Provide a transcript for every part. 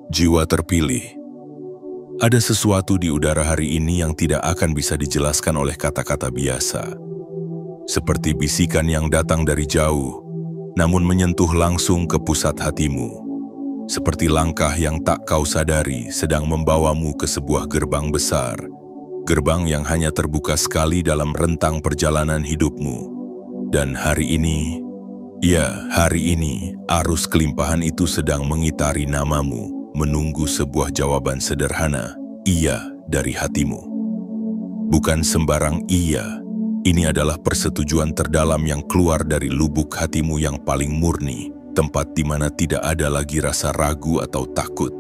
Jiwa terpilih. Ada sesuatu di udara hari ini yang tidak akan bisa dijelaskan oleh kata-kata biasa. Seperti bisikan yang datang dari jauh, namun menyentuh langsung ke pusat hatimu. Seperti langkah yang tak kau sadari sedang membawamu ke sebuah gerbang besar. Gerbang yang hanya terbuka sekali dalam rentang perjalanan hidupmu. Dan hari ini, arus kelimpahan itu sedang mengitari namamu. Menunggu sebuah jawaban sederhana, iya dari hatimu. Bukan sembarang iya, ini adalah persetujuan terdalam yang keluar dari lubuk hatimu yang paling murni, tempat di mana tidak ada lagi rasa ragu atau takut.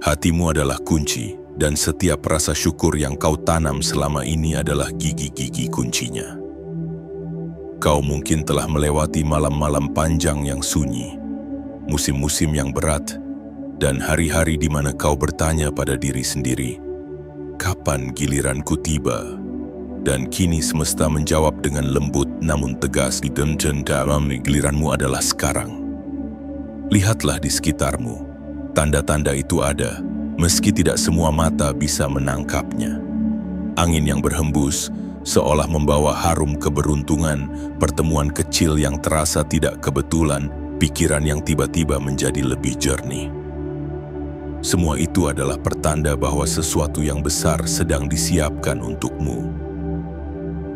Hatimu adalah kunci, dan setiap rasa syukur yang kau tanam selama ini adalah gigi-gigi kuncinya. Kau mungkin telah melewati malam-malam panjang yang sunyi, musim-musim yang berat, dan hari-hari di mana kau bertanya pada diri sendiri, kapan giliranku tiba? Dan kini semesta menjawab dengan lembut namun tegas, dan dalam giliranmu adalah sekarang. Lihatlah di sekitarmu, tanda-tanda itu ada, meski tidak semua mata bisa menangkapnya. Angin yang berhembus, seolah membawa harum keberuntungan, pertemuan kecil yang terasa tidak kebetulan, pikiran yang tiba-tiba menjadi lebih jernih. Semua itu adalah pertanda bahwa sesuatu yang besar sedang disiapkan untukmu.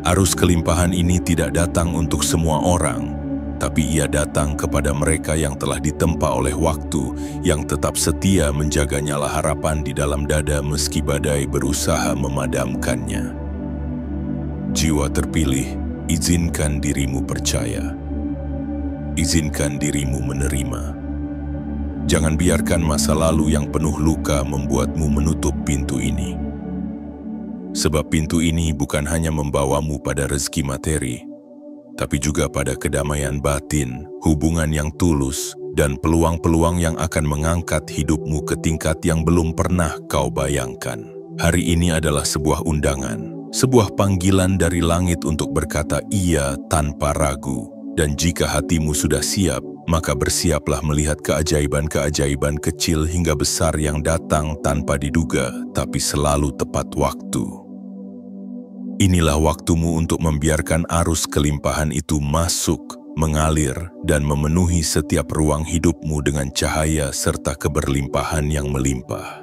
Arus kelimpahan ini tidak datang untuk semua orang, tapi ia datang kepada mereka yang telah ditempa oleh waktu, yang tetap setia menjaga nyala harapan di dalam dada meski badai berusaha memadamkannya. Jiwa terpilih, izinkan dirimu percaya. Izinkan dirimu menerima. Jangan biarkan masa lalu yang penuh luka membuatmu menutup pintu ini. Sebab pintu ini bukan hanya membawamu pada rezeki materi, tapi juga pada kedamaian batin, hubungan yang tulus, dan peluang-peluang yang akan mengangkat hidupmu ke tingkat yang belum pernah kau bayangkan. Hari ini adalah sebuah undangan, sebuah panggilan dari langit untuk berkata iya tanpa ragu. Dan jika hatimu sudah siap, maka bersiaplah melihat keajaiban-keajaiban kecil hingga besar yang datang tanpa diduga, tapi selalu tepat waktu. Inilah waktumu untuk membiarkan arus kelimpahan itu masuk, mengalir, dan memenuhi setiap ruang hidupmu dengan cahaya serta keberlimpahan yang melimpah.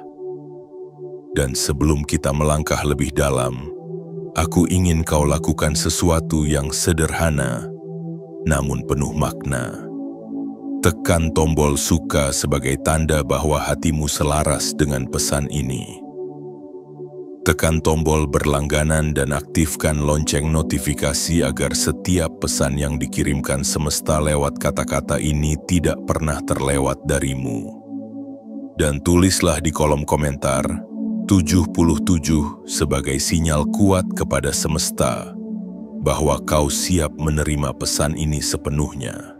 Dan sebelum kita melangkah lebih dalam, aku ingin kau lakukan sesuatu yang sederhana, namun penuh makna. Tekan tombol suka sebagai tanda bahwa hatimu selaras dengan pesan ini. Tekan tombol berlangganan dan aktifkan lonceng notifikasi agar setiap pesan yang dikirimkan semesta lewat kata-kata ini tidak pernah terlewat darimu. Dan tulislah di kolom komentar 77 sebagai sinyal kuat kepada semesta bahwa kau siap menerima pesan ini sepenuhnya.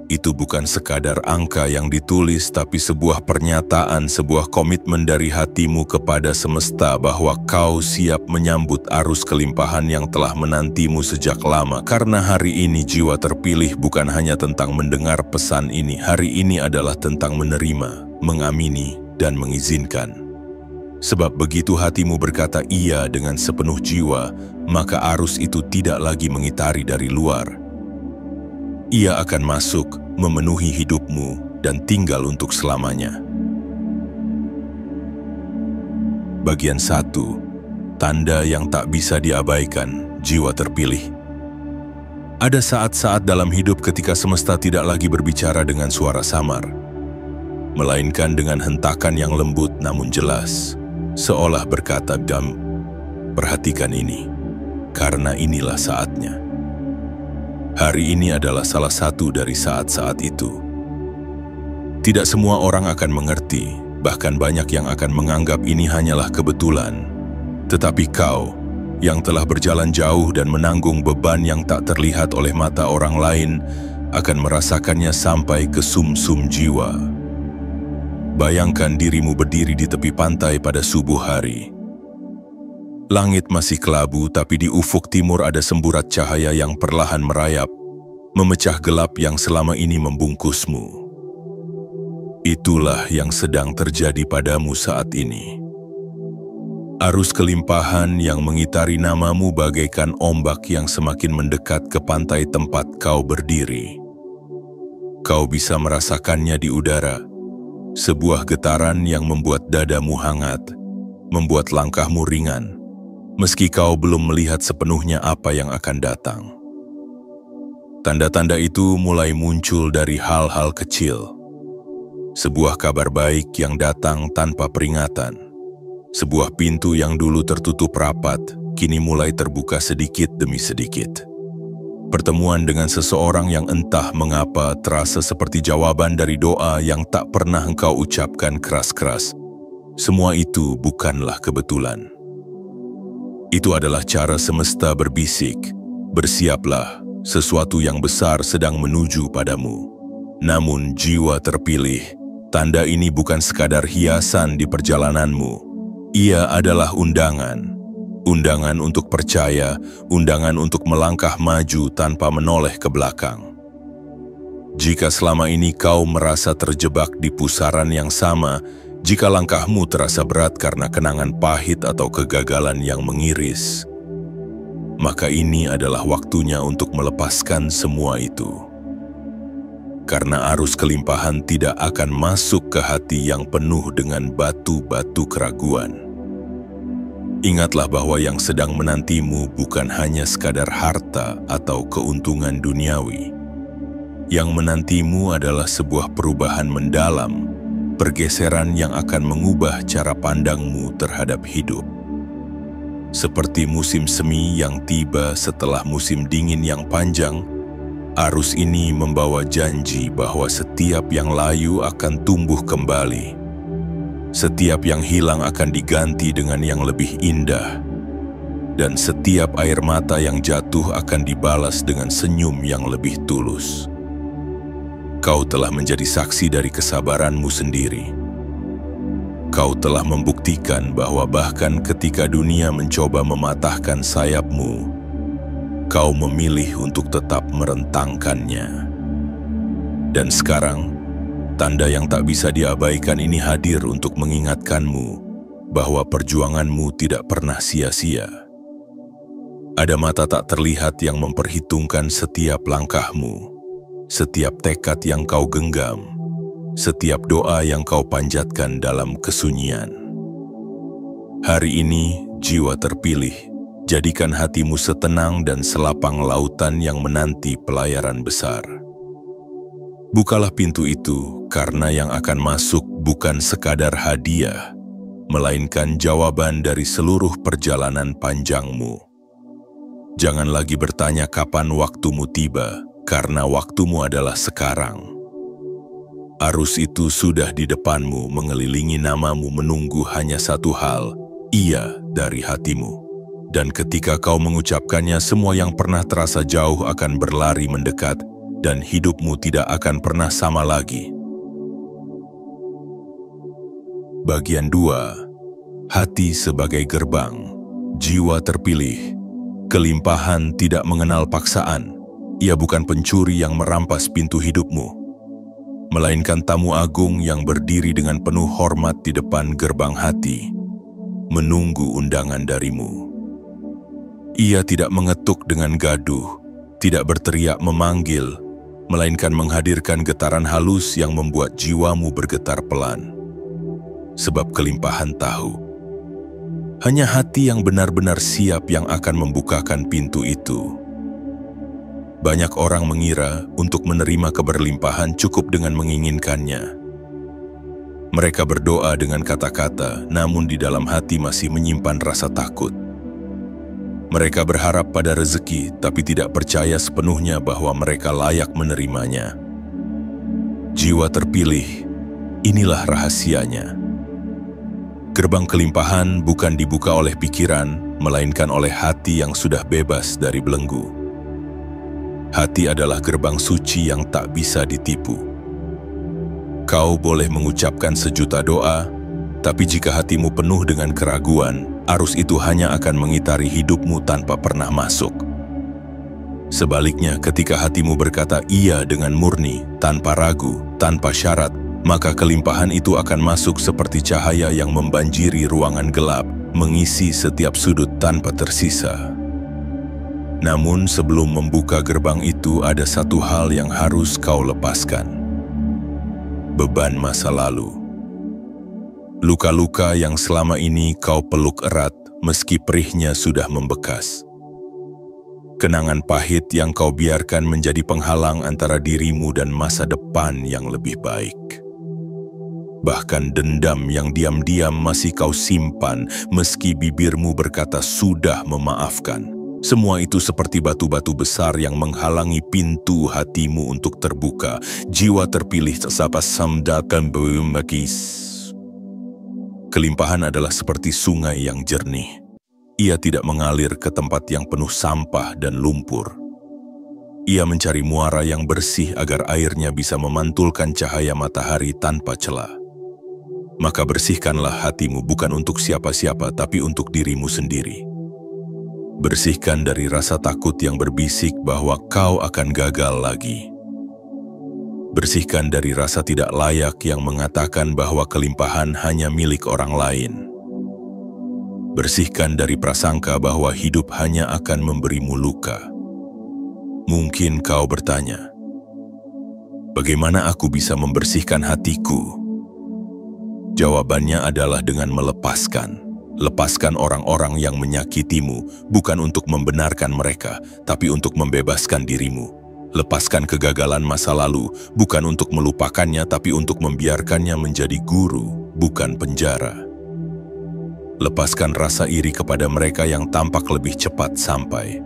Itu bukan sekadar angka yang ditulis, tapi sebuah pernyataan, sebuah komitmen dari hatimu kepada semesta bahwa kau siap menyambut arus kelimpahan yang telah menantimu sejak lama. Karena hari ini jiwa terpilih bukan hanya tentang mendengar pesan ini, hari ini adalah tentang menerima, mengamini, dan mengizinkan. Sebab begitu hatimu berkata iya dengan sepenuh jiwa, maka arus itu tidak lagi mengitari dari luar. Ia akan masuk, memenuhi hidupmu, dan tinggal untuk selamanya. Bagian 1. Tanda yang tak bisa diabaikan, jiwa terpilih. Ada saat-saat dalam hidup ketika semesta tidak lagi berbicara dengan suara samar, melainkan dengan hentakan yang lembut namun jelas, seolah berkata, "Dam, perhatikan ini, karena inilah saatnya." Hari ini adalah salah satu dari saat-saat itu. Tidak semua orang akan mengerti, bahkan banyak yang akan menganggap ini hanyalah kebetulan. Tetapi kau, yang telah berjalan jauh dan menanggung beban yang tak terlihat oleh mata orang lain, akan merasakannya sampai ke sum-sum jiwa. Bayangkan dirimu berdiri di tepi pantai pada subuh hari. Langit masih kelabu, tapi di ufuk timur ada semburat cahaya yang perlahan merayap, memecah gelap yang selama ini membungkusmu. Itulah yang sedang terjadi padamu saat ini. Arus kelimpahan yang mengitari namamu bagaikan ombak yang semakin mendekat ke pantai tempat kau berdiri. Kau bisa merasakannya di udara, sebuah getaran yang membuat dadamu hangat, membuat langkahmu ringan, meski kau belum melihat sepenuhnya apa yang akan datang. Tanda-tanda itu mulai muncul dari hal-hal kecil. Sebuah kabar baik yang datang tanpa peringatan. Sebuah pintu yang dulu tertutup rapat, kini mulai terbuka sedikit demi sedikit. Pertemuan dengan seseorang yang entah mengapa terasa seperti jawaban dari doa yang tak pernah engkau ucapkan keras-keras. Semua itu bukanlah kebetulan. Itu adalah cara semesta berbisik, bersiaplah, sesuatu yang besar sedang menuju padamu. Namun jiwa terpilih, tanda ini bukan sekadar hiasan di perjalananmu. Ia adalah undangan. Undangan untuk percaya, undangan untuk melangkah maju tanpa menoleh ke belakang. Jika selama ini kau merasa terjebak di pusaran yang sama, jika langkahmu terasa berat karena kenangan pahit atau kegagalan yang mengiris, maka ini adalah waktunya untuk melepaskan semua itu. Karena arus kelimpahan tidak akan masuk ke hati yang penuh dengan batu-batu keraguan. Ingatlah bahwa yang sedang menantimu bukan hanya sekadar harta atau keuntungan duniawi. Yang menantimu adalah sebuah perubahan mendalam, pergeseran yang akan mengubah cara pandangmu terhadap hidup. Seperti musim semi yang tiba setelah musim dingin yang panjang, arus ini membawa janji bahwa setiap yang layu akan tumbuh kembali. Setiap yang hilang akan diganti dengan yang lebih indah. Dan setiap air mata yang jatuh akan dibalas dengan senyum yang lebih tulus. Kau telah menjadi saksi dari kesabaranmu sendiri. Kau telah membuktikan bahwa bahkan ketika dunia mencoba mematahkan sayapmu, kau memilih untuk tetap merentangkannya. Dan sekarang, tanda yang tak bisa diabaikan ini hadir untuk mengingatkanmu bahwa perjuanganmu tidak pernah sia-sia. Ada mata tak terlihat yang memperhitungkan setiap langkahmu, setiap tekad yang kau genggam, setiap doa yang kau panjatkan dalam kesunyian. Hari ini, jiwa terpilih, jadikan hatimu setenang dan selapang lautan yang menanti pelayaran besar. Bukalah pintu itu, karena yang akan masuk bukan sekadar hadiah, melainkan jawaban dari seluruh perjalanan panjangmu. Jangan lagi bertanya kapan waktumu tiba, karena waktumu adalah sekarang. Arus itu sudah di depanmu, mengelilingi namamu, menunggu hanya satu hal, iya dari hatimu. Dan ketika kau mengucapkannya, semua yang pernah terasa jauh akan berlari mendekat, dan hidupmu tidak akan pernah sama lagi. Bagian 2. Hati sebagai gerbang. Jiwa terpilih. Kelimpahan tidak mengenal paksaan. Ia bukan pencuri yang merampas pintu hidupmu, melainkan tamu agung yang berdiri dengan penuh hormat di depan gerbang hati, menunggu undangan darimu. Ia tidak mengetuk dengan gaduh, tidak berteriak memanggil, melainkan menghadirkan getaran halus yang membuat jiwamu bergetar pelan. Sebab kelimpahan tahu, hanya hati yang benar-benar siap yang akan membukakan pintu itu. Banyak orang mengira untuk menerima keberlimpahan cukup dengan menginginkannya. Mereka berdoa dengan kata-kata, namun di dalam hati masih menyimpan rasa takut. Mereka berharap pada rezeki, tapi tidak percaya sepenuhnya bahwa mereka layak menerimanya. Jiwa terpilih, inilah rahasianya. Gerbang kelimpahan bukan dibuka oleh pikiran, melainkan oleh hati yang sudah bebas dari belenggu. Hati adalah gerbang suci yang tak bisa ditipu. Kau boleh mengucapkan sejuta doa, tapi jika hatimu penuh dengan keraguan, arus itu hanya akan mengitari hidupmu tanpa pernah masuk. Sebaliknya, ketika hatimu berkata iya dengan murni, tanpa ragu, tanpa syarat, maka kelimpahan itu akan masuk seperti cahaya yang membanjiri ruangan gelap, mengisi setiap sudut tanpa tersisa. Namun sebelum membuka gerbang itu ada satu hal yang harus kau lepaskan. Beban masa lalu. Luka-luka yang selama ini kau peluk erat meski perihnya sudah membekas. Kenangan pahit yang kau biarkan menjadi penghalang antara dirimu dan masa depan yang lebih baik. Bahkan dendam yang diam-diam masih kau simpan meski bibirmu berkata sudah memaafkan. Semua itu seperti batu-batu besar yang menghalangi pintu hatimu untuk terbuka. Jiwa terpilih sesapa samdakan magis. Kelimpahan adalah seperti sungai yang jernih. Ia tidak mengalir ke tempat yang penuh sampah dan lumpur. Ia mencari muara yang bersih agar airnya bisa memantulkan cahaya matahari tanpa celah. Maka bersihkanlah hatimu bukan untuk siapa-siapa tapi untuk dirimu sendiri. Bersihkan dari rasa takut yang berbisik bahwa kau akan gagal lagi. Bersihkan dari rasa tidak layak yang mengatakan bahwa kelimpahan hanya milik orang lain. Bersihkan dari prasangka bahwa hidup hanya akan memberimu luka. Mungkin kau bertanya, bagaimana aku bisa membersihkan hatiku? Jawabannya adalah dengan melepaskan. Lepaskan orang-orang yang menyakitimu, bukan untuk membenarkan mereka, tapi untuk membebaskan dirimu. Lepaskan kegagalan masa lalu, bukan untuk melupakannya, tapi untuk membiarkannya menjadi guru, bukan penjara. Lepaskan rasa iri kepada mereka yang tampak lebih cepat sampai.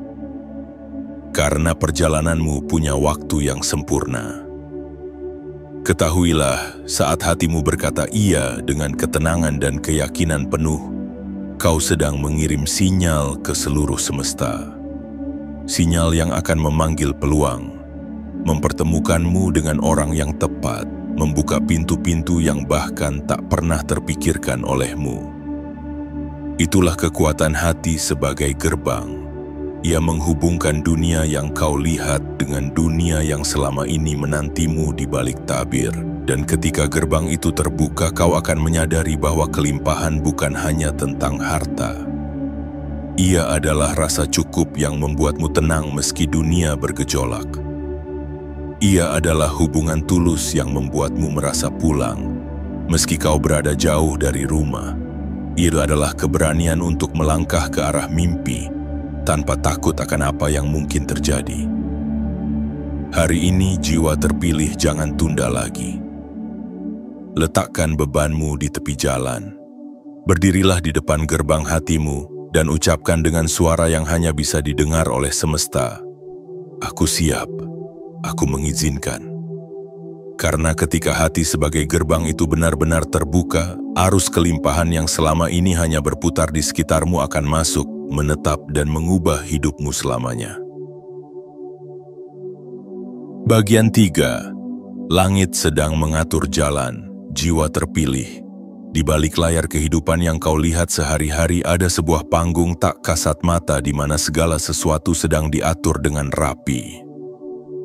Karena perjalananmu punya waktu yang sempurna. Ketahuilah, saat hatimu berkata iya dengan ketenangan dan keyakinan penuh, kau sedang mengirim sinyal ke seluruh semesta. Sinyal yang akan memanggil peluang, mempertemukanmu dengan orang yang tepat, membuka pintu-pintu yang bahkan tak pernah terpikirkan olehmu. Itulah kekuatan hati sebagai gerbang. Ia menghubungkan dunia yang kau lihat dengan dunia yang selama ini menantimu di balik tabir. Dan ketika gerbang itu terbuka, kau akan menyadari bahwa kelimpahan bukan hanya tentang harta. Ia adalah rasa cukup yang membuatmu tenang meski dunia bergejolak. Ia adalah hubungan tulus yang membuatmu merasa pulang, meski kau berada jauh dari rumah. Ia adalah keberanian untuk melangkah ke arah mimpi, tanpa takut akan apa yang mungkin terjadi. Hari ini jiwa terpilih jangan tunda lagi. Letakkan bebanmu di tepi jalan. Berdirilah di depan gerbang hatimu dan ucapkan dengan suara yang hanya bisa didengar oleh semesta, "Aku siap, aku mengizinkan." Karena ketika hati sebagai gerbang itu benar-benar terbuka, arus kelimpahan yang selama ini hanya berputar di sekitarmu akan masuk, menetap dan mengubah hidupmu selamanya. Bagian 3. Langit sedang mengatur jalan, jiwa terpilih. Di balik layar kehidupan yang kau lihat sehari-hari ada sebuah panggung tak kasat mata di mana segala sesuatu sedang diatur dengan rapi.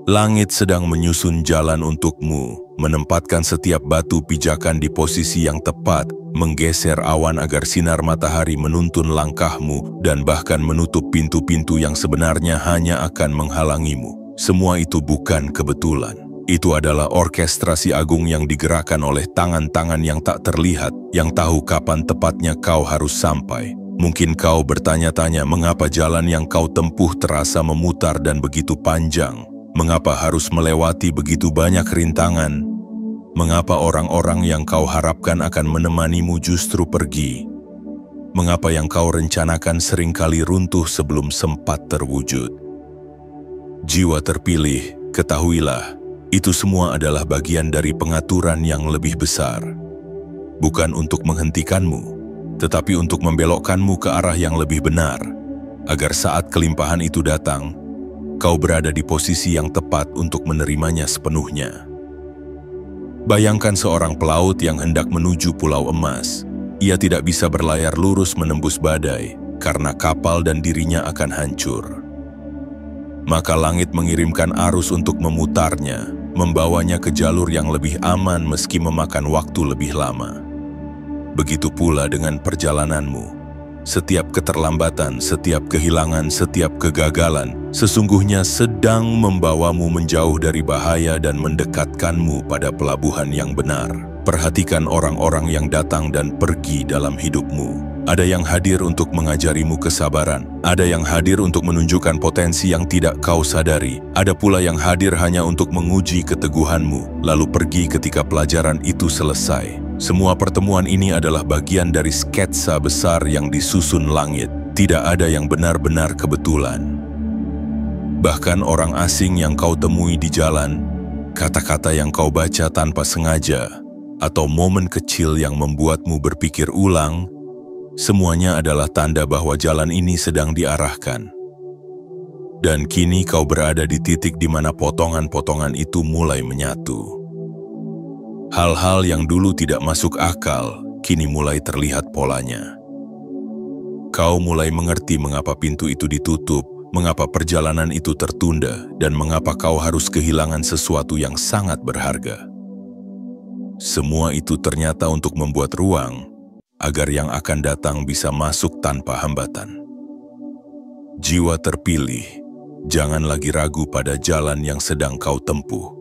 Langit sedang menyusun jalan untukmu, menempatkan setiap batu pijakan di posisi yang tepat, menggeser awan agar sinar matahari menuntun langkahmu, dan bahkan menutup pintu-pintu yang sebenarnya hanya akan menghalangimu. Semua itu bukan kebetulan. Itu adalah orkestrasi agung yang digerakkan oleh tangan-tangan yang tak terlihat, yang tahu kapan tepatnya kau harus sampai. Mungkin kau bertanya-tanya mengapa jalan yang kau tempuh terasa memutar dan begitu panjang. Mengapa harus melewati begitu banyak rintangan? Mengapa orang-orang yang kau harapkan akan menemanimu justru pergi? Mengapa yang kau rencanakan seringkali runtuh sebelum sempat terwujud? Jiwa terpilih, ketahuilah, itu semua adalah bagian dari pengaturan yang lebih besar. Bukan untuk menghentikanmu, tetapi untuk membelokkanmu ke arah yang lebih benar, agar saat kelimpahan itu datang, kau berada di posisi yang tepat untuk menerimanya sepenuhnya. Bayangkan seorang pelaut yang hendak menuju Pulau Emas. Ia tidak bisa berlayar lurus menembus badai, karena kapal dan dirinya akan hancur. Maka langit mengirimkan arus untuk memutarnya, membawanya ke jalur yang lebih aman meski memakan waktu lebih lama. Begitu pula dengan perjalananmu. Setiap keterlambatan, setiap kehilangan, setiap kegagalan sesungguhnya sedang membawamu menjauh dari bahaya dan mendekatkanmu pada pelabuhan yang benar. Perhatikan orang-orang yang datang dan pergi dalam hidupmu. Ada yang hadir untuk mengajarimu kesabaran, ada yang hadir untuk menunjukkan potensi yang tidak kau sadari, ada pula yang hadir hanya untuk menguji keteguhanmu, lalu pergi ketika pelajaran itu selesai. Semua pertemuan ini adalah bagian dari sketsa besar yang disusun langit. Tidak ada yang benar-benar kebetulan. Bahkan orang asing yang kau temui di jalan, kata-kata yang kau baca tanpa sengaja, atau momen kecil yang membuatmu berpikir ulang, semuanya adalah tanda bahwa jalan ini sedang diarahkan. Dan kini kau berada di titik di mana potongan-potongan itu mulai menyatu. Hal-hal yang dulu tidak masuk akal, kini mulai terlihat polanya. Kau mulai mengerti mengapa pintu itu ditutup, mengapa perjalanan itu tertunda, dan mengapa kau harus kehilangan sesuatu yang sangat berharga. Semua itu ternyata untuk membuat ruang, agar yang akan datang bisa masuk tanpa hambatan. Jiwa terpilih, jangan lagi ragu pada jalan yang sedang kau tempuh.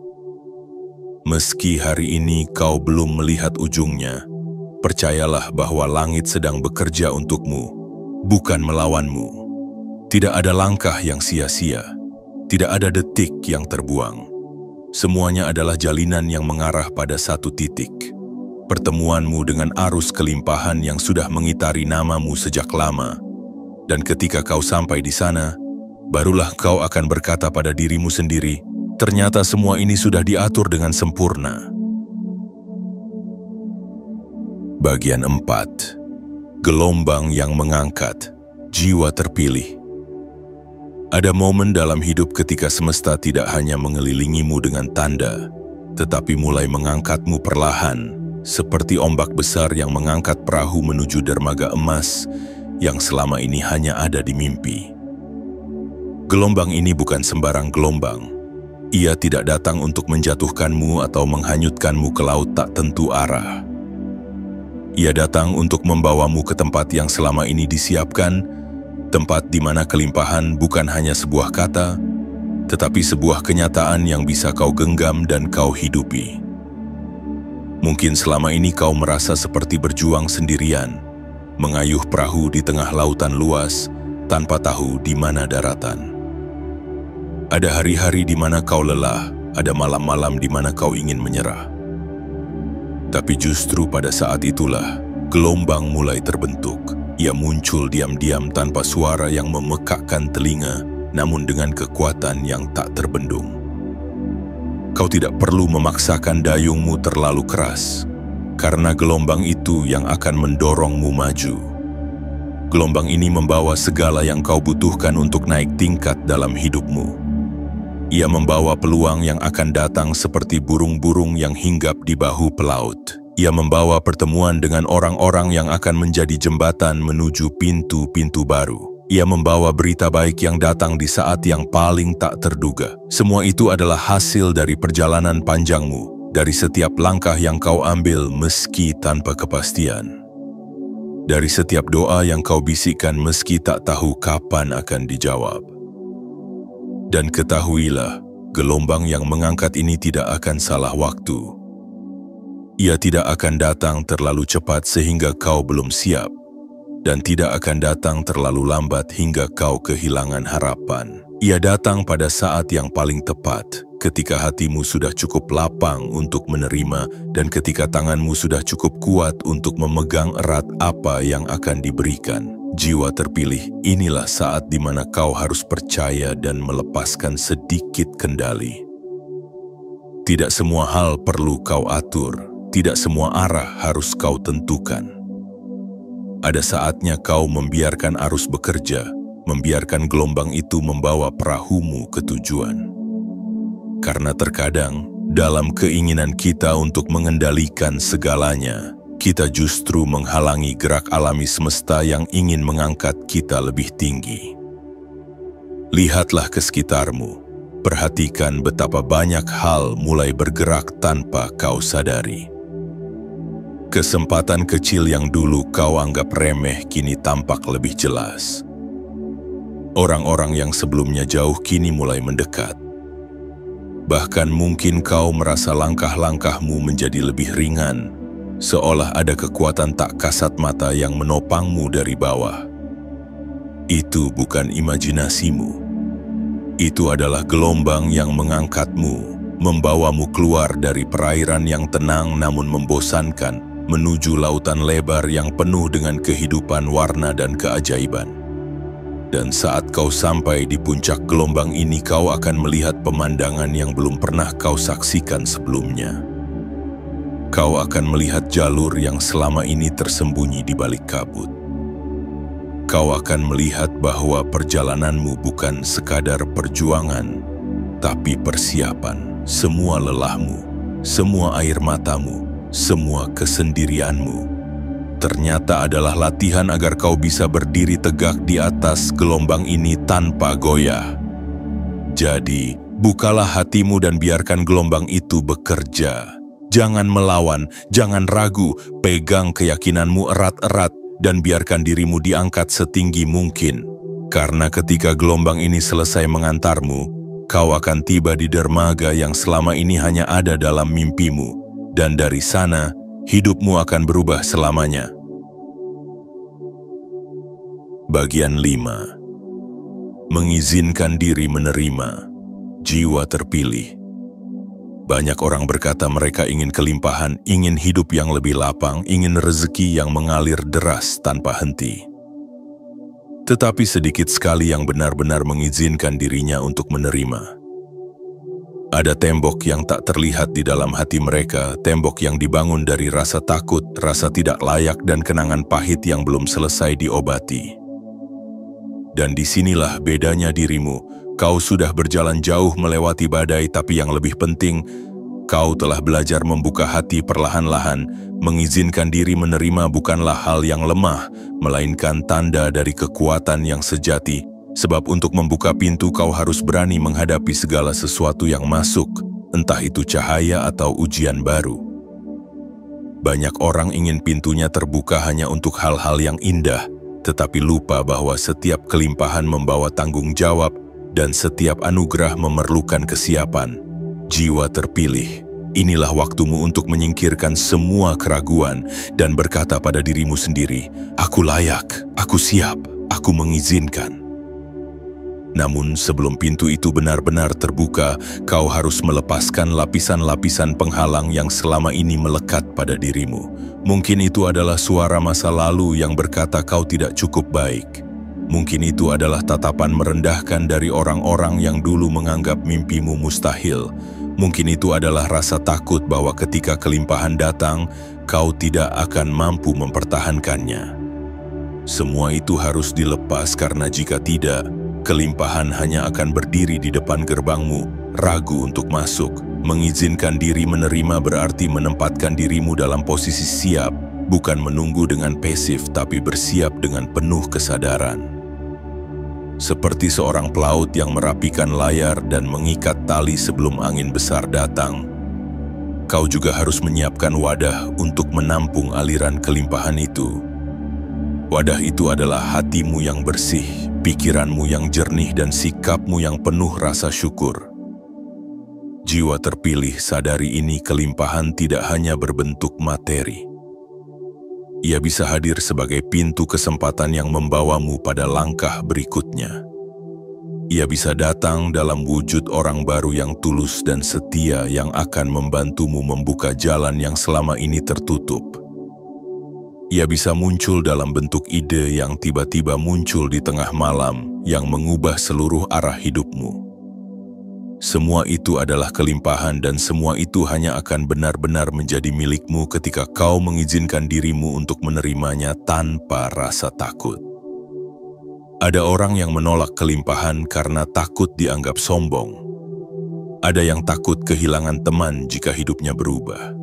Meski hari ini kau belum melihat ujungnya, percayalah bahwa langit sedang bekerja untukmu, bukan melawanmu. Tidak ada langkah yang sia-sia, tidak ada detik yang terbuang. Semuanya adalah jalinan yang mengarah pada satu titik. Pertemuanmu dengan arus kelimpahan yang sudah mengitari namamu sejak lama. Dan ketika kau sampai di sana, barulah kau akan berkata pada dirimu sendiri, ternyata semua ini sudah diatur dengan sempurna. Bagian 4. Gelombang yang mengangkat, jiwa terpilih. Ada momen dalam hidup ketika semesta tidak hanya mengelilingimu dengan tanda, tetapi mulai mengangkatmu perlahan, seperti ombak besar yang mengangkat perahu menuju dermaga emas yang selama ini hanya ada di mimpi. Gelombang ini bukan sembarang gelombang. Ia tidak datang untuk menjatuhkanmu atau menghanyutkanmu ke laut tak tentu arah. Ia datang untuk membawamu ke tempat yang selama ini disiapkan, tempat di mana kelimpahan bukan hanya sebuah kata, tetapi sebuah kenyataan yang bisa kau genggam dan kau hidupi. Mungkin selama ini kau merasa seperti berjuang sendirian, mengayuh perahu di tengah lautan luas, tanpa tahu di mana daratan. Ada hari-hari di mana kau lelah, ada malam-malam di mana kau ingin menyerah. Tapi justru pada saat itulah, gelombang mulai terbentuk. Ia muncul diam-diam tanpa suara yang memekakkan telinga, namun dengan kekuatan yang tak terbendung. Kau tidak perlu memaksakan dayungmu terlalu keras, karena gelombang itu yang akan mendorongmu maju. Gelombang ini membawa segala yang kau butuhkan untuk naik tingkat dalam hidupmu. Ia membawa peluang yang akan datang seperti burung-burung yang hinggap di bahu pelaut. Ia membawa pertemuan dengan orang-orang yang akan menjadi jembatan menuju pintu-pintu baru. Ia membawa berita baik yang datang di saat yang paling tak terduga. Semua itu adalah hasil dari perjalanan panjangmu, dari setiap langkah yang kau ambil meski tanpa kepastian. Dari setiap doa yang kau bisikkan meski tak tahu kapan akan dijawab. Dan ketahuilah, gelombang yang mengangkat ini tidak akan salah waktu. Ia tidak akan datang terlalu cepat sehingga kau belum siap, dan tidak akan datang terlalu lambat hingga kau kehilangan harapan. Ia datang pada saat yang paling tepat, ketika hatimu sudah cukup lapang untuk menerima, dan ketika tanganmu sudah cukup kuat untuk memegang erat apa yang akan diberikan. Jiwa terpilih, inilah saat di mana kau harus percaya dan melepaskan sedikit kendali. Tidak semua hal perlu kau atur, tidak semua arah harus kau tentukan. Ada saatnya kau membiarkan arus bekerja, membiarkan gelombang itu membawa perahumu ke tujuan. Karena terkadang, dalam keinginan kita untuk mengendalikan segalanya, kita justru menghalangi gerak alami semesta yang ingin mengangkat kita lebih tinggi. Lihatlah ke sekitarmu. Perhatikan betapa banyak hal mulai bergerak tanpa kau sadari. Kesempatan kecil yang dulu kau anggap remeh kini tampak lebih jelas. Orang-orang yang sebelumnya jauh kini mulai mendekat. Bahkan mungkin kau merasa langkah-langkahmu menjadi lebih ringan, seolah ada kekuatan tak kasat mata yang menopangmu dari bawah. Itu bukan imajinasimu. Itu adalah gelombang yang mengangkatmu, membawamu keluar dari perairan yang tenang namun membosankan, menuju lautan lebar yang penuh dengan kehidupan, warna, dan keajaiban. Dan saat kau sampai di puncak gelombang ini, kau akan melihat pemandangan yang belum pernah kau saksikan sebelumnya. Kau akan melihat jalur yang selama ini tersembunyi di balik kabut. Kau akan melihat bahwa perjalananmu bukan sekadar perjuangan, tapi persiapan. Semua lelahmu, semua air matamu, semua kesendirianmu, ternyata adalah latihan agar kau bisa berdiri tegak di atas gelombang ini tanpa goyah. Jadi, bukalah hatimu dan biarkan gelombang itu bekerja. Jangan melawan, jangan ragu, pegang keyakinanmu erat-erat dan biarkan dirimu diangkat setinggi mungkin. Karena ketika gelombang ini selesai mengantarmu, kau akan tiba di dermaga yang selama ini hanya ada dalam mimpimu. Dan dari sana, hidupmu akan berubah selamanya. Bagian 5. Mengizinkan diri menerima. Jiwa terpilih. Banyak orang berkata mereka ingin kelimpahan, ingin hidup yang lebih lapang, ingin rezeki yang mengalir deras tanpa henti. Tetapi sedikit sekali yang benar-benar mengizinkan dirinya untuk menerima. Ada tembok yang tak terlihat di dalam hati mereka, tembok yang dibangun dari rasa takut, rasa tidak layak, dan kenangan pahit yang belum selesai diobati. Dan disinilah bedanya dirimu. Kau sudah berjalan jauh melewati badai, tapi yang lebih penting, kau telah belajar membuka hati perlahan-lahan. Mengizinkan diri menerima bukanlah hal yang lemah, melainkan tanda dari kekuatan yang sejati. Sebab untuk membuka pintu kau harus berani menghadapi segala sesuatu yang masuk, entah itu cahaya atau ujian baru. Banyak orang ingin pintunya terbuka hanya untuk hal-hal yang indah, tetapi lupa bahwa setiap kelimpahan membawa tanggung jawab dan setiap anugerah memerlukan kesiapan. Jiwa terpilih, inilah waktumu untuk menyingkirkan semua keraguan dan berkata pada dirimu sendiri, "Aku layak, aku siap, aku mengizinkan." Namun sebelum pintu itu benar-benar terbuka, kau harus melepaskan lapisan-lapisan penghalang yang selama ini melekat pada dirimu. Mungkin itu adalah suara masa lalu yang berkata kau tidak cukup baik. Mungkin itu adalah tatapan merendahkan dari orang-orang yang dulu menganggap mimpimu mustahil. Mungkin itu adalah rasa takut bahwa ketika kelimpahan datang, kau tidak akan mampu mempertahankannya. Semua itu harus dilepas karena jika tidak, kelimpahan hanya akan berdiri di depan gerbangmu, ragu untuk masuk. Mengizinkan diri menerima berarti menempatkan dirimu dalam posisi siap, bukan menunggu dengan pasif tapi bersiap dengan penuh kesadaran. Seperti seorang pelaut yang merapikan layar dan mengikat tali sebelum angin besar datang, kau juga harus menyiapkan wadah untuk menampung aliran kelimpahan itu. Wadah itu adalah hatimu yang bersih, pikiranmu yang jernih, dan sikapmu yang penuh rasa syukur. Jiwa terpilih sadari ini, kelimpahan tidak hanya berbentuk materi. Ia bisa hadir sebagai pintu kesempatan yang membawamu pada langkah berikutnya. Ia bisa datang dalam wujud orang baru yang tulus dan setia yang akan membantumu membuka jalan yang selama ini tertutup. Ia bisa muncul dalam bentuk ide yang tiba-tiba muncul di tengah malam yang mengubah seluruh arah hidupmu. Semua itu adalah kelimpahan dan semua itu hanya akan benar-benar menjadi milikmu ketika kau mengizinkan dirimu untuk menerimanya tanpa rasa takut. Ada orang yang menolak kelimpahan karena takut dianggap sombong. Ada yang takut kehilangan teman jika hidupnya berubah.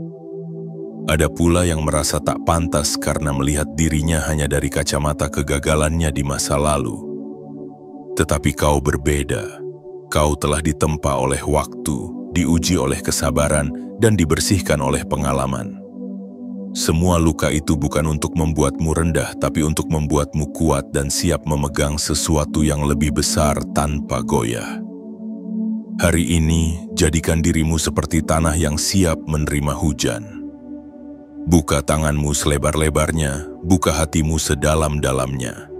Ada pula yang merasa tak pantas karena melihat dirinya hanya dari kacamata kegagalannya di masa lalu. Tetapi kau berbeda. Kau telah ditempa oleh waktu, diuji oleh kesabaran, dan dibersihkan oleh pengalaman. Semua luka itu bukan untuk membuatmu rendah, tapi untuk membuatmu kuat dan siap memegang sesuatu yang lebih besar tanpa goyah. Hari ini, jadikan dirimu seperti tanah yang siap menerima hujan. Buka tanganmu selebar-lebarnya, buka hatimu sedalam-dalamnya.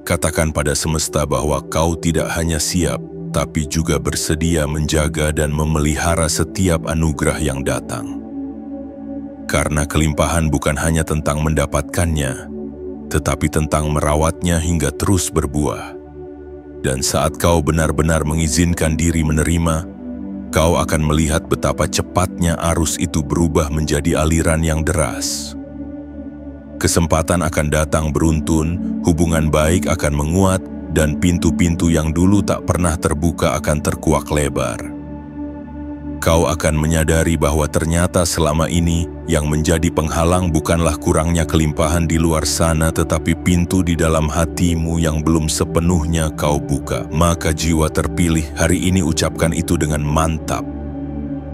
Katakan pada semesta bahwa kau tidak hanya siap, tapi juga bersedia menjaga dan memelihara setiap anugerah yang datang. Karena kelimpahan bukan hanya tentang mendapatkannya, tetapi tentang merawatnya hingga terus berbuah. Dan saat kau benar-benar mengizinkan diri menerima, kau akan melihat betapa cepatnya arus itu berubah menjadi aliran yang deras. Kesempatan akan datang beruntun, hubungan baik akan menguat, dan pintu-pintu yang dulu tak pernah terbuka akan terkuak lebar. Kau akan menyadari bahwa ternyata selama ini yang menjadi penghalang bukanlah kurangnya kelimpahan di luar sana, tetapi pintu di dalam hatimu yang belum sepenuhnya kau buka. Maka jiwa terpilih hari ini ucapkan itu dengan mantap.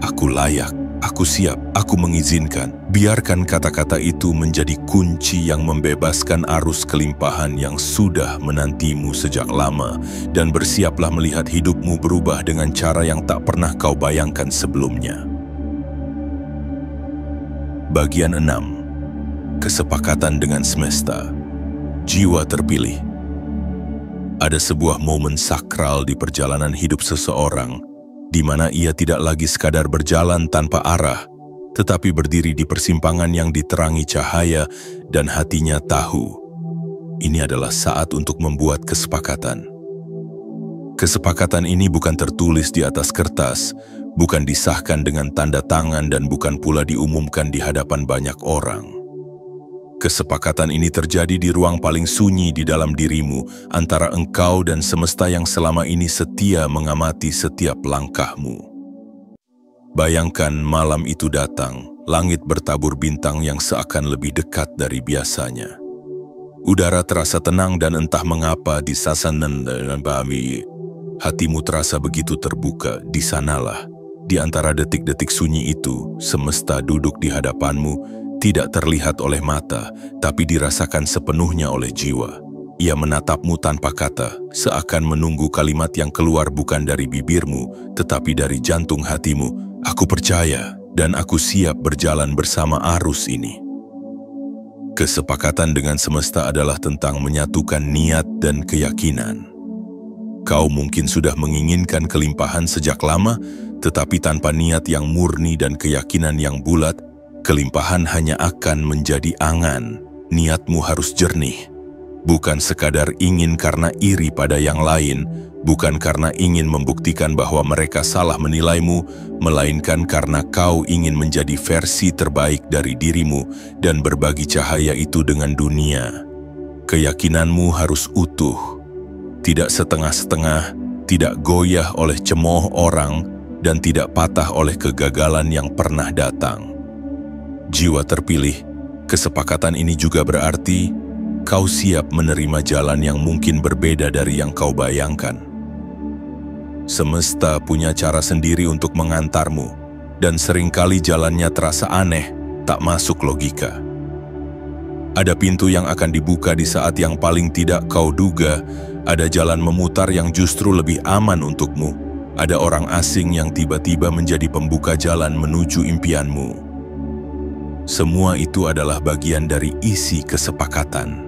Aku layak, aku siap, aku mengizinkan. Biarkan kata-kata itu menjadi kunci yang membebaskan arus kelimpahan yang sudah menantimu sejak lama, dan bersiaplah melihat hidupmu berubah dengan cara yang tak pernah kau bayangkan sebelumnya. Bagian 6. Kesepakatan dengan semesta. Jiwa terpilih. Ada sebuah momen sakral di perjalanan hidup seseorang, di mana ia tidak lagi sekadar berjalan tanpa arah, tetapi berdiri di persimpangan yang diterangi cahaya dan hatinya tahu. Ini adalah saat untuk membuat kesepakatan. Kesepakatan ini bukan tertulis di atas kertas, bukan disahkan dengan tanda tangan, dan bukan pula diumumkan di hadapan banyak orang. Kesepakatan ini terjadi di ruang paling sunyi di dalam dirimu, antara engkau dan semesta yang selama ini setia mengamati setiap langkahmu. Bayangkan malam itu datang, langit bertabur bintang yang seakan lebih dekat dari biasanya. Udara terasa tenang dan entah mengapa di sasanan dan bami, hatimu terasa begitu terbuka. Di sanalah, di antara detik-detik sunyi itu, semesta duduk di hadapanmu, tidak terlihat oleh mata, tapi dirasakan sepenuhnya oleh jiwa. Ia menatapmu tanpa kata, seakan menunggu kalimat yang keluar bukan dari bibirmu, tetapi dari jantung hatimu. Aku percaya dan aku siap berjalan bersama arus ini. Kesepakatan dengan semesta adalah tentang menyatukan niat dan keyakinan. Kau mungkin sudah menginginkan kelimpahan sejak lama, tetapi tanpa niat yang murni dan keyakinan yang bulat, kelimpahan hanya akan menjadi angan. Niatmu harus jernih. Bukan sekadar ingin karena iri pada yang lain, bukan karena ingin membuktikan bahwa mereka salah menilaimu, melainkan karena kau ingin menjadi versi terbaik dari dirimu dan berbagi cahaya itu dengan dunia. Keyakinanmu harus utuh, tidak setengah-setengah, tidak goyah oleh cemooh orang, dan tidak patah oleh kegagalan yang pernah datang. Jiwa terpilih, kesepakatan ini juga berarti kau siap menerima jalan yang mungkin berbeda dari yang kau bayangkan. Semesta punya cara sendiri untuk mengantarmu, dan seringkali jalannya terasa aneh, tak masuk logika. Ada pintu yang akan dibuka di saat yang paling tidak kau duga, ada jalan memutar yang justru lebih aman untukmu, ada orang asing yang tiba-tiba menjadi pembuka jalan menuju impianmu. Semua itu adalah bagian dari isi kesepakatan.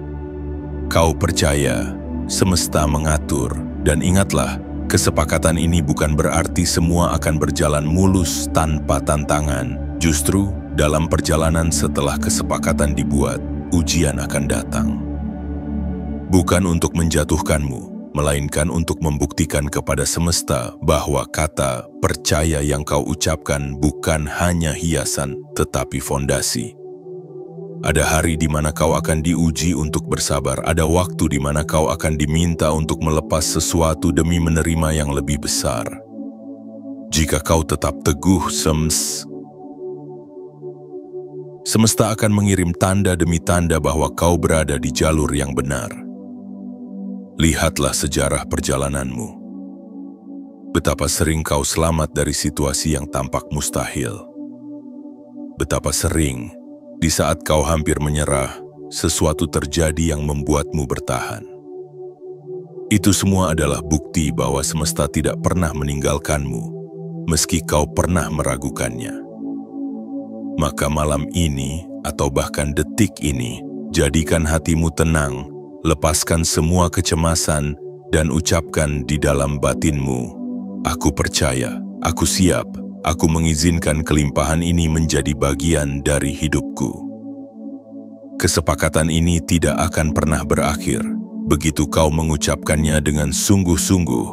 Kau percaya, semesta mengatur, dan ingatlah, kesepakatan ini bukan berarti semua akan berjalan mulus tanpa tantangan. Justru, dalam perjalanan setelah kesepakatan dibuat, ujian akan datang. Bukan untuk menjatuhkanmu, melainkan untuk membuktikan kepada semesta bahwa kata percaya yang kau ucapkan bukan hanya hiasan, tetapi fondasi. Ada hari di mana kau akan diuji untuk bersabar, ada waktu di mana kau akan diminta untuk melepas sesuatu demi menerima yang lebih besar. Jika kau tetap teguh, semesta akan mengirim tanda demi tanda bahwa kau berada di jalur yang benar. Lihatlah sejarah perjalananmu. Betapa sering kau selamat dari situasi yang tampak mustahil. Betapa sering, di saat kau hampir menyerah, sesuatu terjadi yang membuatmu bertahan. Itu semua adalah bukti bahwa semesta tidak pernah meninggalkanmu, meski kau pernah meragukannya. Maka malam ini, atau bahkan detik ini, jadikan hatimu tenang, lepaskan semua kecemasan, dan ucapkan di dalam batinmu, "Aku percaya, aku siap, aku mengizinkan kelimpahan ini menjadi bagian dari hidupku." Kesepakatan ini tidak akan pernah berakhir. Begitu kau mengucapkannya dengan sungguh-sungguh,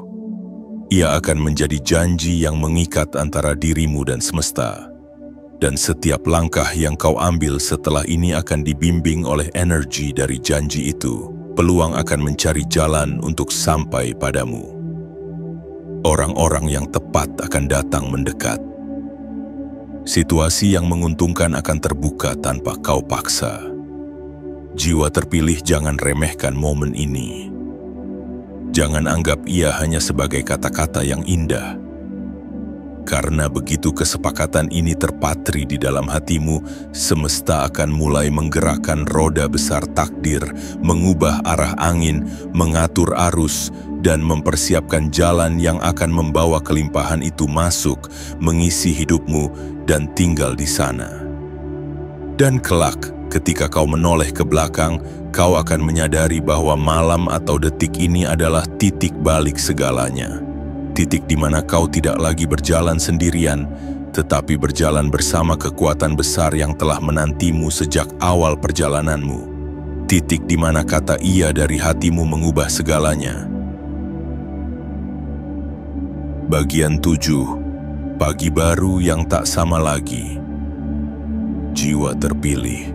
ia akan menjadi janji yang mengikat antara dirimu dan semesta. Dan setiap langkah yang kau ambil setelah ini akan dibimbing oleh energi dari janji itu. Peluang akan mencari jalan untuk sampai padamu. Orang-orang yang tepat akan datang mendekat. Situasi yang menguntungkan akan terbuka tanpa kau paksa. Jiwa terpilih, jangan remehkan momen ini. Jangan anggap ia hanya sebagai kata-kata yang indah. Karena begitu kesepakatan ini terpatri di dalam hatimu, semesta akan mulai menggerakkan roda besar takdir, mengubah arah angin, mengatur arus, dan mempersiapkan jalan yang akan membawa kelimpahan itu masuk, mengisi hidupmu, dan tinggal di sana. Dan kelak, ketika kau menoleh ke belakang, kau akan menyadari bahwa malam atau detik ini adalah titik balik segalanya. Titik di mana kau tidak lagi berjalan sendirian, tetapi berjalan bersama kekuatan besar yang telah menantimu sejak awal perjalananmu. Titik di mana kata "iya" dari hatimu mengubah segalanya. Bagian 7. Pagi baru yang tak sama lagi. Jiwa terpilih.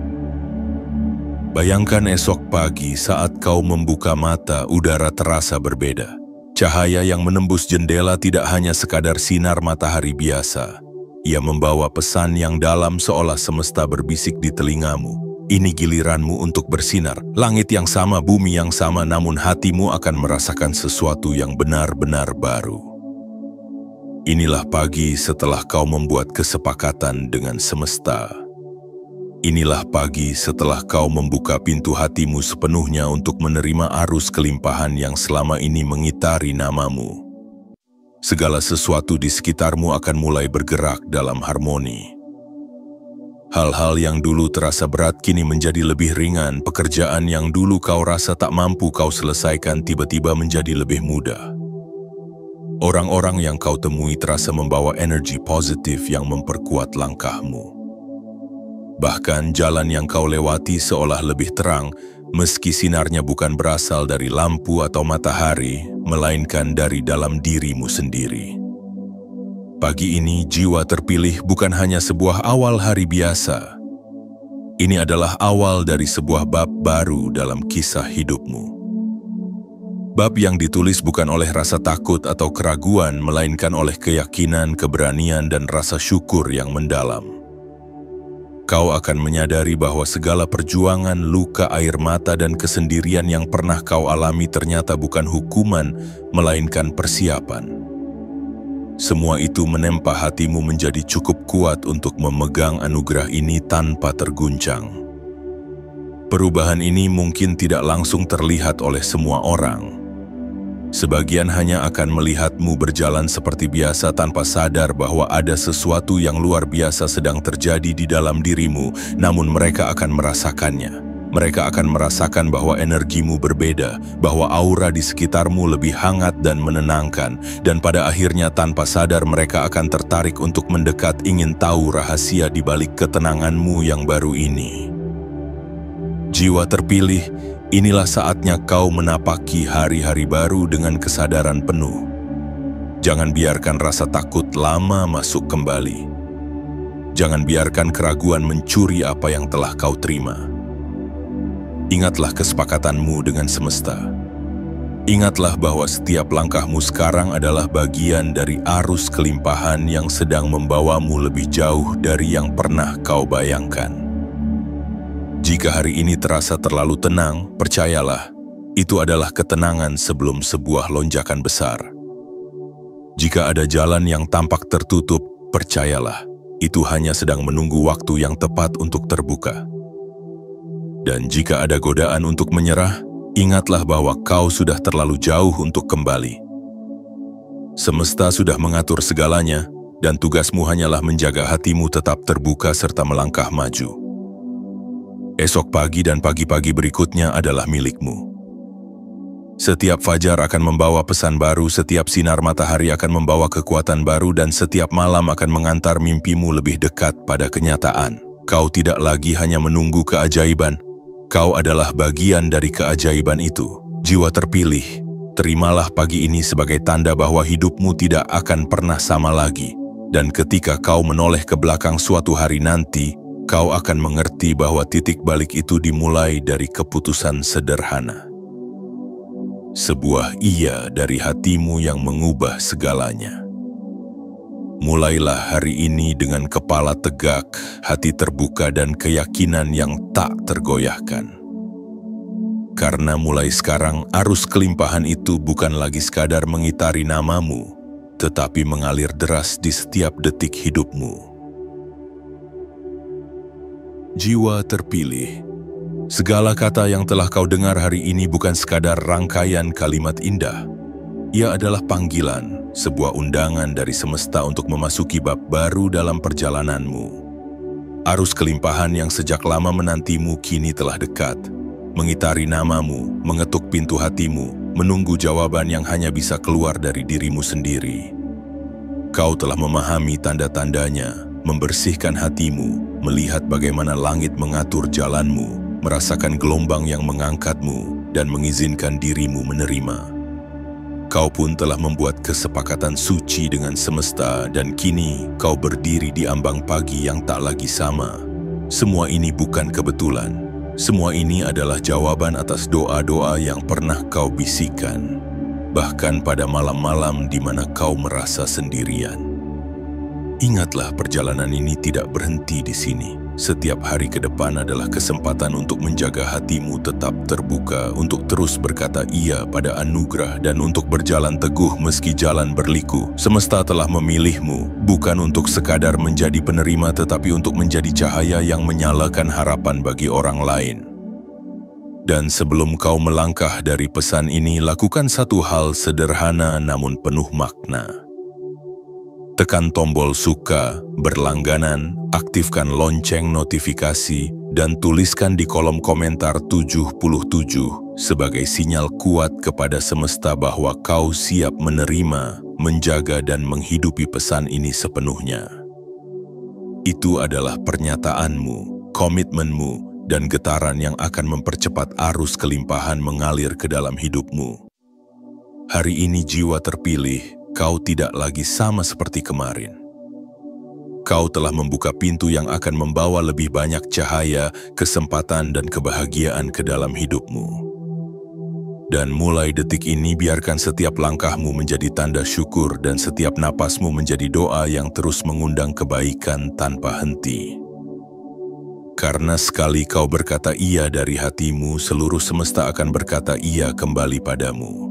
Bayangkan esok pagi saat kau membuka mata, udara terasa berbeda. Cahaya yang menembus jendela tidak hanya sekadar sinar matahari biasa. Ia membawa pesan yang dalam, seolah semesta berbisik di telingamu. Ini giliranmu untuk bersinar. Langit yang sama, bumi yang sama, namun hatimu akan merasakan sesuatu yang benar-benar baru. Inilah pagi setelah kau membuat kesepakatan dengan semesta. Inilah pagi setelah kau membuka pintu hatimu sepenuhnya untuk menerima arus kelimpahan yang selama ini mengitari namamu. Segala sesuatu di sekitarmu akan mulai bergerak dalam harmoni. Hal-hal yang dulu terasa berat kini menjadi lebih ringan. Pekerjaan yang dulu kau rasa tak mampu kau selesaikan tiba-tiba menjadi lebih mudah. Orang-orang yang kau temui terasa membawa energi positif yang memperkuat langkahmu. Bahkan jalan yang kau lewati seolah lebih terang, meski sinarnya bukan berasal dari lampu atau matahari, melainkan dari dalam dirimu sendiri. Pagi ini, jiwa terpilih bukan hanya sebuah awal hari biasa. Ini adalah awal dari sebuah bab baru dalam kisah hidupmu. Bab yang ditulis bukan oleh rasa takut atau keraguan, melainkan oleh keyakinan, keberanian, dan rasa syukur yang mendalam. Kau akan menyadari bahwa segala perjuangan, luka, air mata, dan kesendirian yang pernah kau alami ternyata bukan hukuman, melainkan persiapan. Semua itu menempa hatimu menjadi cukup kuat untuk memegang anugerah ini tanpa terguncang. Perubahan ini mungkin tidak langsung terlihat oleh semua orang. Sebagian hanya akan melihatmu berjalan seperti biasa tanpa sadar bahwa ada sesuatu yang luar biasa sedang terjadi di dalam dirimu, namun mereka akan merasakannya. Mereka akan merasakan bahwa energimu berbeda, bahwa aura di sekitarmu lebih hangat dan menenangkan, dan pada akhirnya tanpa sadar mereka akan tertarik untuk mendekat, ingin tahu rahasia di balik ketenanganmu yang baru ini. Jiwa terpilih, inilah saatnya kau menapaki hari-hari baru dengan kesadaran penuh. Jangan biarkan rasa takut lama masuk kembali. Jangan biarkan keraguan mencuri apa yang telah kau terima. Ingatlah kesepakatanmu dengan semesta. Ingatlah bahwa setiap langkahmu sekarang adalah bagian dari arus kelimpahan yang sedang membawamu lebih jauh dari yang pernah kau bayangkan. Jika hari ini terasa terlalu tenang, percayalah, itu adalah ketenangan sebelum sebuah lonjakan besar. Jika ada jalan yang tampak tertutup, percayalah, itu hanya sedang menunggu waktu yang tepat untuk terbuka. Dan jika ada godaan untuk menyerah, ingatlah bahwa kau sudah terlalu jauh untuk kembali. Semesta sudah mengatur segalanya, dan tugasmu hanyalah menjaga hatimu tetap terbuka serta melangkah maju. Esok pagi dan pagi-pagi berikutnya adalah milikmu. Setiap fajar akan membawa pesan baru, setiap sinar matahari akan membawa kekuatan baru, dan setiap malam akan mengantar mimpimu lebih dekat pada kenyataan. Kau tidak lagi hanya menunggu keajaiban, kau adalah bagian dari keajaiban itu. Jiwa terpilih, terimalah pagi ini sebagai tanda bahwa hidupmu tidak akan pernah sama lagi. Dan ketika kau menoleh ke belakang suatu hari nanti, kau akan mengerti bahwa titik balik itu dimulai dari keputusan sederhana. Sebuah iya dari hatimu yang mengubah segalanya. Mulailah hari ini dengan kepala tegak, hati terbuka, dan keyakinan yang tak tergoyahkan. Karena mulai sekarang arus kelimpahan itu bukan lagi sekadar mengitari namamu, tetapi mengalir deras di setiap detik hidupmu. Jiwa terpilih. Segala kata yang telah kau dengar hari ini bukan sekadar rangkaian kalimat indah. Ia adalah panggilan, sebuah undangan dari semesta untuk memasuki bab baru dalam perjalananmu. Arus kelimpahan yang sejak lama menantimu kini telah dekat, mengitari namamu, mengetuk pintu hatimu, menunggu jawaban yang hanya bisa keluar dari dirimu sendiri. Kau telah memahami tanda-tandanya, membersihkan hatimu, melihat bagaimana langit mengatur jalanmu, merasakan gelombang yang mengangkatmu, dan mengizinkan dirimu menerima. Kau pun telah membuat kesepakatan suci dengan semesta, dan kini kau berdiri di ambang pagi yang tak lagi sama. Semua ini bukan kebetulan. Semua ini adalah jawaban atas doa-doa yang pernah kau bisikan, bahkan pada malam-malam di mana kau merasa sendirian. Ingatlah, perjalanan ini tidak berhenti di sini. Setiap hari ke depan adalah kesempatan untuk menjaga hatimu tetap terbuka, untuk terus berkata iya pada anugerah, dan untuk berjalan teguh meski jalan berliku. Semesta telah memilihmu, bukan untuk sekadar menjadi penerima, tetapi untuk menjadi cahaya yang menyalakan harapan bagi orang lain. Dan sebelum kau melangkah dari pesan ini, lakukan satu hal sederhana namun penuh makna. Tekan tombol suka, berlangganan, aktifkan lonceng notifikasi, dan tuliskan di kolom komentar 77 sebagai sinyal kuat kepada semesta bahwa kau siap menerima, menjaga, dan menghidupi pesan ini sepenuhnya. Itu adalah pernyataanmu, komitmenmu, dan getaran yang akan mempercepat arus kelimpahan mengalir ke dalam hidupmu. Hari ini jiwa terpilih, kau tidak lagi sama seperti kemarin. Kau telah membuka pintu yang akan membawa lebih banyak cahaya, kesempatan, dan kebahagiaan ke dalam hidupmu. Dan mulai detik ini, biarkan setiap langkahmu menjadi tanda syukur dan setiap napasmu menjadi doa yang terus mengundang kebaikan tanpa henti. Karena sekali kau berkata iya dari hatimu, seluruh semesta akan berkata iya kembali padamu.